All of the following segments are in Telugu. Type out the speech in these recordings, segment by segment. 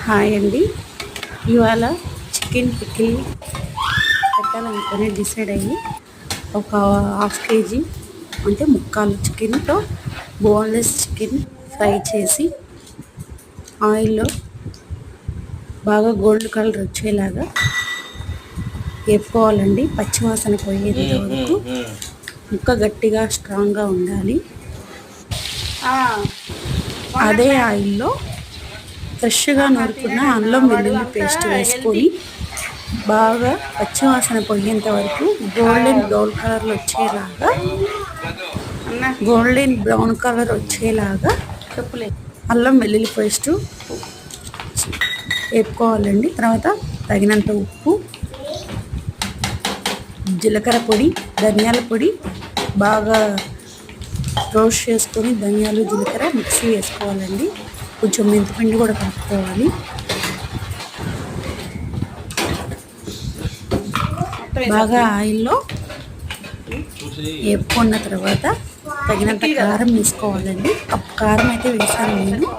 హాయ్ అండి. ఇవాళ చికెన్ పికిల్ పెట్టాలనుకొని డిసైడ్ అయ్యి ఒక హాఫ్ కేజీ అంటే ముక్కాలు చికెన్తో బోన్లెస్ చికెన్ ఫ్రై చేసి ఆయిల్లో బాగా గోల్డ్ కలర్ వచ్చేలాగా వేపుకోవాలండి. పచ్చివాసన పోయేంత వరకు ముక్క గట్టిగా స్ట్రాంగ్గా ఉండాలి. అదే ఆయిల్లో ఫ్రెష్గా నూరుకున్న అల్లం వెల్లుల్లి పేస్ట్ వేసుకొని బాగా పచ్చివాసన పోయేంత వరకు గోల్డెన్ బ్రౌన్ కలర్ వచ్చేలాగా అల్లం వెల్లుల్లి పేస్ట్ వేపుకోవాలండి. తర్వాత తగినంత ఉప్పు, జీలకర్ర పొడి, ధనియాల పొడి బాగా రోస్ట్ చేసుకొని ధనియాలు జీలకర్ర మిక్సీ వేసుకోవాలండి. కొంచెం మెంతిపిండి కూడా కలుపుకోవాలి. బాగా ఆయిల్లో వేపుకున్న తర్వాత తగినంత కారం వేసుకోవాలండి. కప్పు కారం అయితే వేసాను నేను.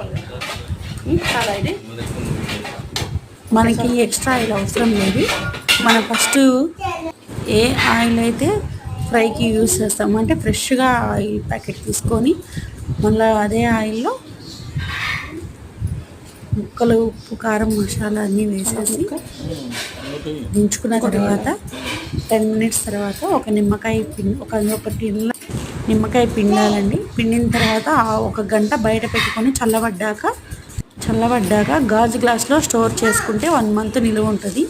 మనకి ఎక్స్ట్రా ఆయిల్ అవసరం లేదు. మనం ఫస్ట్ ఏ ఆయిల్ అయితే ఫ్రైకి యూస్ చేస్తాము అంటే ఫ్రెష్గా ఆయిల్ ప్యాకెట్ తీసుకొని మళ్ళీ అదే ఆయిల్లో ముక్కలు, ఉప్పు, కారం, మసాలా అన్నీ వేసేసి దించుకున్న తర్వాత 10 మినిట్స్ తర్వాత ఒక నిమ్మకాయ పిండాలండి. పిండిన తర్వాత 1 గంట బయట పెట్టుకొని చల్లబడ్డాక గాజు గ్లాస్లో స్టోర్ చేసుకుంటే 1 మంత్ నిలువ ఉంటుంది.